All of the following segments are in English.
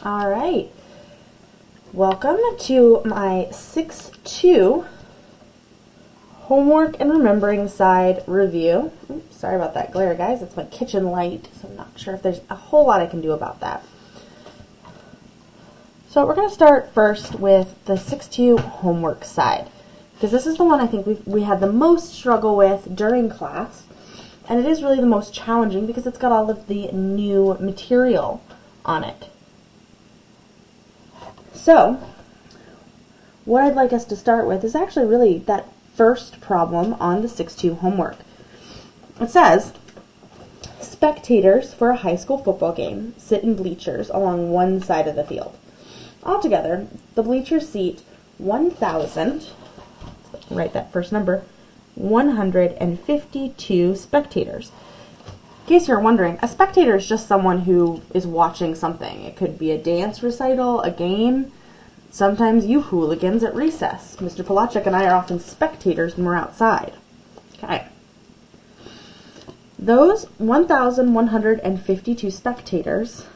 All right. Welcome to my 6-2 homework and remembering side review. Oops, sorry about that glare, guys. It's my kitchen light, so I'm not sure if there's a whole lot I can do about that. So we're going to start first with the 6-2 homework side, because this is the one I think we had the most struggle with during class, and it is really the most challenging because it's got all of the new material on it. So, what I'd like us to start with is actually really that first problem on the 6-2 homework. It says, spectators for a high school football game sit in bleachers along one side of the field. Altogether, the bleachers seat 1,000, write that first number, 152 spectators. In case you're wondering, a spectator is just someone who is watching something. It could be a dance recital, a game, sometimes you hooligans at recess. Mr. Polachek and I are often spectators when we're outside. Okay. Those 1,152 spectators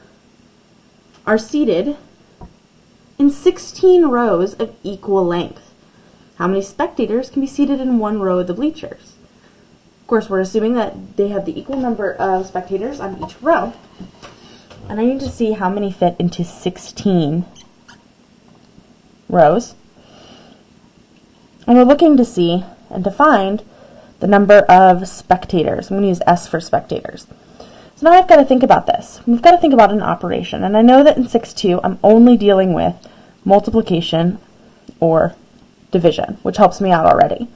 are seated in 16 rows of equal length. How many spectators can be seated in one row of the bleachers? Of course, we're assuming that they have the equal number of spectators on each row. And I need to see how many fit into 16 rows. And we're looking to see and to find the number of spectators. I'm going to use S for spectators. So now I've got to think about this. We've got to think about an operation. And I know that in 6-2 I'm only dealing with multiplication or division, which helps me out already.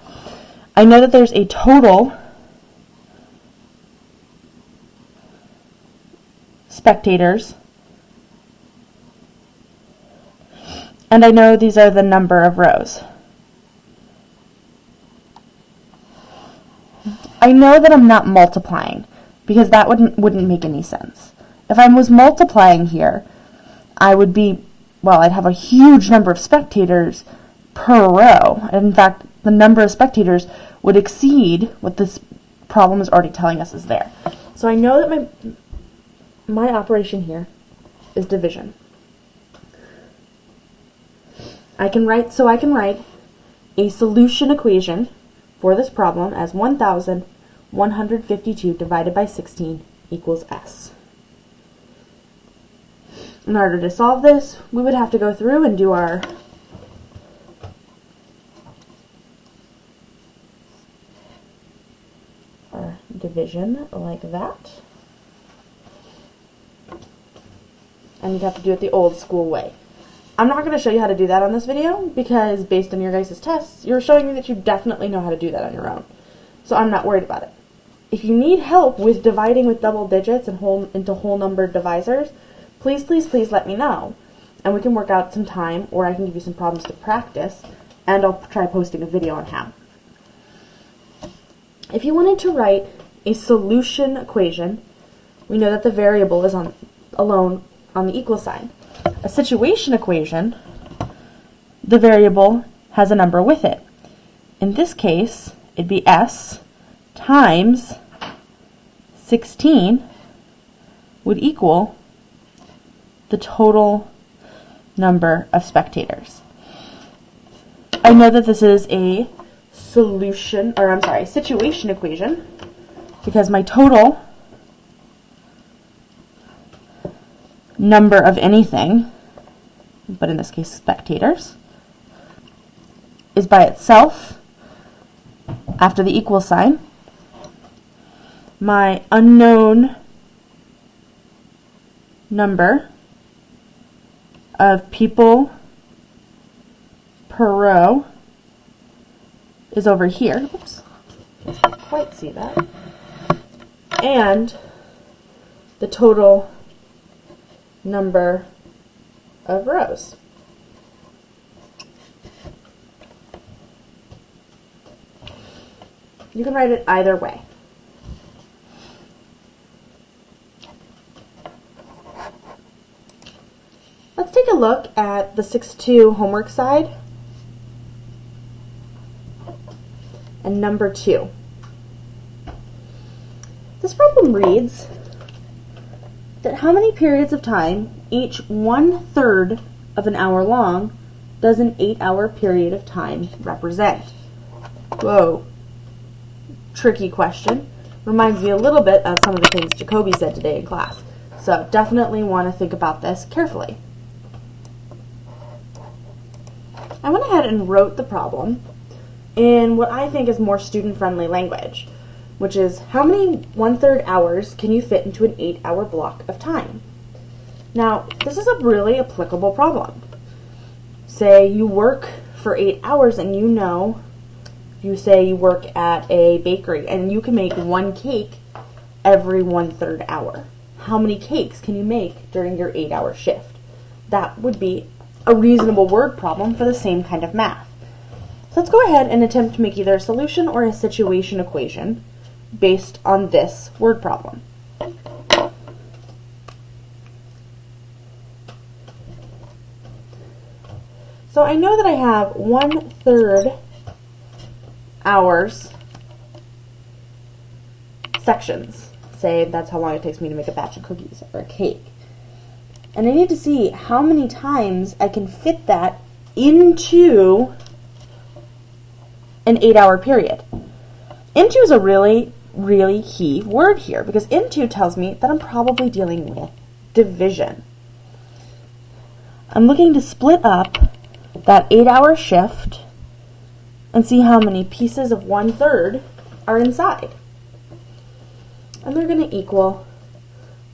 I know that there's a total spectators, and I know these are the number of rows. I know that I'm not multiplying because that wouldn't make any sense. If I was multiplying here, I would be, well, I'd have a huge number of spectators per row. And in fact, the number of spectators would exceed what this problem is already telling us is there. So I know that my operation here is division. I can write a solution equation for this problem as 1,152 divided by 16 equals S. In order to solve this, we would have to go through and do our division like that. And you'd have to do it the old school way. I'm not going to show you how to do that on this video because based on your guys' tests, you're showing me that you definitely know how to do that on your own. So I'm not worried about it. If you need help with dividing with double digits and into whole number divisors, please, please, please let me know. And we can work out some time, or I can give you some problems to practice, and I'll try posting a video on how. If you wanted to write a solution equation, we know that the variable is alone on the equal sign. A situation equation, the variable has a number with it. In this case, it'd be S times 16 would equal the total number of spectators. I know that this is a situation equation because my total number of anything, but in this case spectators, is by itself after the equal sign. My unknown number of people per row is over here. Oops, can't quite see that. And the total number of rows. You can write it either way. Let's take a look at the 6-2 homework side and number 2. This problem reads, that how many periods of time, each 1/3 of an hour long, does an 8-hour period of time represent? Whoa. Tricky question. Reminds me a little bit of some of the things Jacoby said today in class. So definitely want to think about this carefully. I went ahead and wrote the problem in what I think is more student-friendly language, which is how many 1/3 hours can you fit into an 8-hour block of time? Now, this is a really applicable problem. Say you work for 8 hours and you say you work at a bakery and you can make 1 cake every 1/3 hour. How many cakes can you make during your 8-hour shift? That would be a reasonable word problem for the same kind of math. So let's go ahead and attempt to make either a solution or a situation equation based on this word problem. So I know that I have 1/3 hours sections. Say that's how long it takes me to make a batch of cookies or a cake. And I need to see how many times I can fit that into an 8-hour period. Into is a really, really key word here because into tells me that I'm probably dealing with division. I'm looking to split up that 8-hour shift and see how many pieces of 1/3 are inside. And they're going to equal,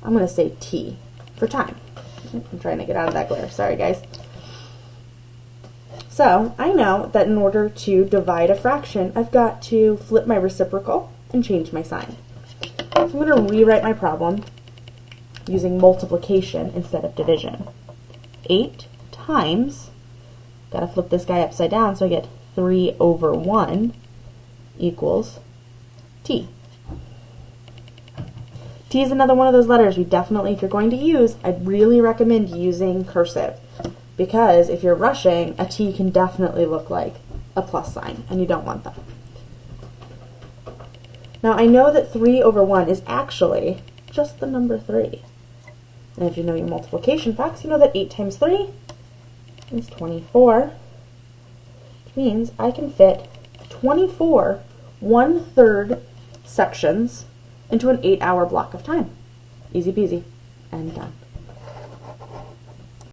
I'm going to say T for time. I'm trying to get out of that glare. Sorry, guys. So I know that in order to divide a fraction, I've got to flip my reciprocal and change my sign. So I'm going to rewrite my problem using multiplication instead of division. 8 times, got to flip this guy upside down so I get 3/1 equals T. T is another one of those letters we definitely, if you're going to use, I'd really recommend using cursive. Because if you're rushing, a T can definitely look like a plus sign, and you don't want that. Now I know that 3/1 is actually just the number 3. And if you know your multiplication facts, you know that 8 times 3 is 24. Which means I can fit 24 1/3 sections into an 8-hour block of time. Easy peasy and done.